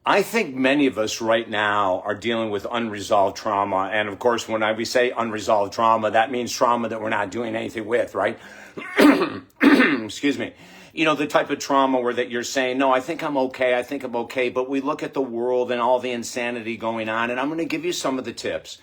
I think many of us right now are dealing with unresolved trauma. And of course, when we say unresolved trauma, that means trauma that we're not doing anything with, right? Excuse me. You know, the type of trauma where that you're saying, no, I think I'm okay. But we look at the world and all the insanity going on. And I'm going to give you some of the tips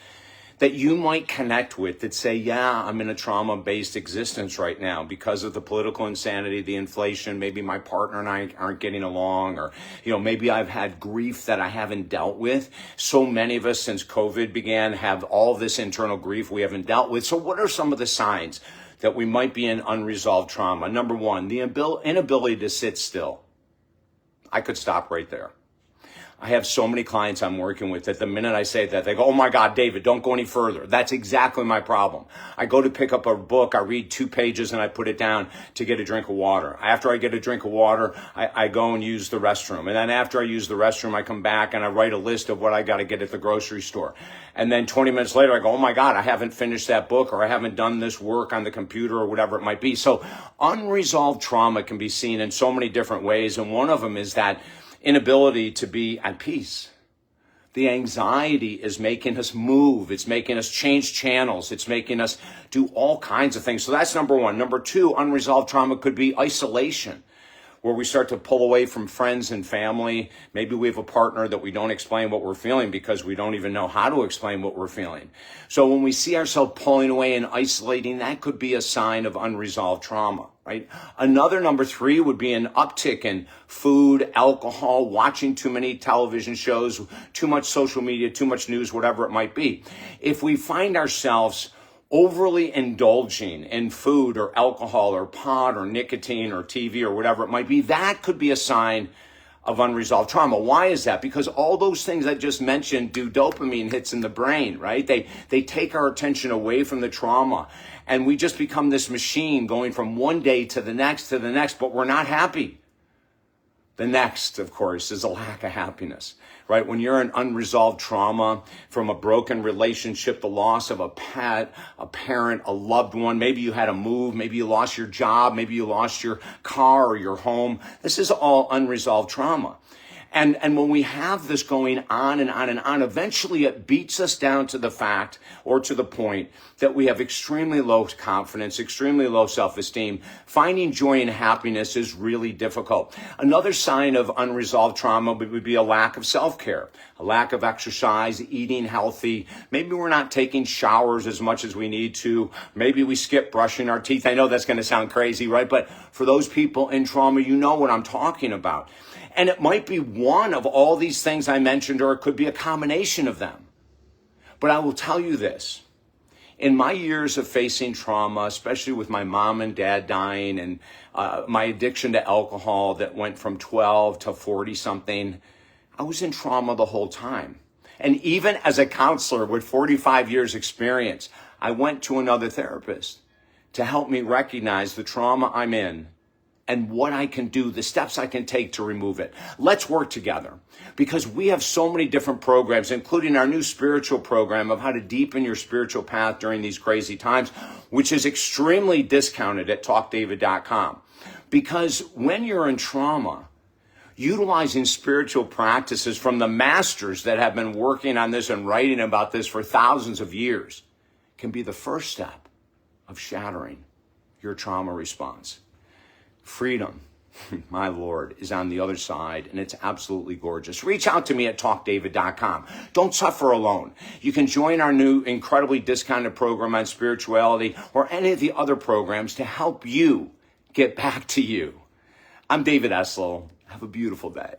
that you might connect with that say, yeah, I'm in a trauma-based existence right now because of the political insanity, the inflation, maybe my partner and I aren't getting along, or, you know, maybe I've had grief that I haven't dealt with. So many of us since COVID began have all this internal grief we haven't dealt with. So what are some of the signs that we might be in unresolved trauma? Number one, the inability to sit still. I could stop right there. I have so many clients I'm working with that the minute I say that, they go, oh my God, David, don't go any further. That's exactly my problem. I go to pick up a book, I read 2 pages and I put it down to get a drink of water. After I get a drink of water, I go and use the restroom. And then after I use the restroom, I come back and I write a list of what I got to get at the grocery store. And then 20 minutes later, I go, oh my God, I haven't finished that book, or I haven't done this work on the computer, or whatever it might be. So unresolved trauma can be seen in so many different ways. And one of them is that inability to be at peace. The anxiety is making us move. It's making us change channels. It's making us do all kinds of things. So that's number one. Number two, unresolved trauma could be isolation, where we start to pull away from friends and family. Maybe we have a partner that we don't explain what we're feeling because we don't even know how to explain what we're feeling. So when we see ourselves pulling away and isolating, that could be a sign of unresolved trauma, right? Another number three would be an uptick in food, alcohol, watching too many television shows, too much social media, too much news, whatever it might be. If we find ourselves overly indulging in food or alcohol or pot or nicotine or TV or whatever it might be, that could be a sign of unresolved trauma. Why is that? Because all those things I just mentioned do dopamine hits in the brain, right? They take our attention away from the trauma, and we just become this machine going from one day to the next, but we're not happy. The next, of course, is a lack of happiness, right? When you're in unresolved trauma from a broken relationship, the loss of a pet, a parent, a loved one, maybe you had to move, maybe you lost your job, maybe you lost your car or your home. This is all unresolved trauma. And when we have this going on and on and on, eventually it beats us down to the fact or to the point that we have extremely low confidence, extremely low self-esteem. Finding joy and happiness is really difficult. Another sign of unresolved trauma would be a lack of self-care, a lack of exercise, eating healthy. Maybe we're not taking showers as much as we need to. Maybe we skip brushing our teeth. I know that's going to sound crazy, right? But for those people in trauma, you know what I'm talking about. And it might be one of all these things I mentioned, or it could be a combination of them. But I will tell you this. In my years of facing trauma, especially with my mom and dad dying and my addiction to alcohol that went from 12 to 40 something, I was in trauma the whole time. And even as a counselor with 45 years experience, I went to another therapist to help me recognize the trauma I'm in and what I can do, the steps I can take to remove it. Let's work together, because we have so many different programs, including our new spiritual program of how to deepen your spiritual path during these crazy times, which is extremely discounted at talkdavid.com. Because when you're in trauma, utilizing spiritual practices from the masters that have been working on this and writing about this for thousands of years can be the first step of shattering your trauma response. Freedom, my Lord, is on the other side, and it's absolutely gorgeous. Reach out to me at talkdavid.com. Don't suffer alone. You can join our new incredibly discounted program on spirituality or any of the other programs to help you get back to you. I'm David Essel. Have a beautiful day.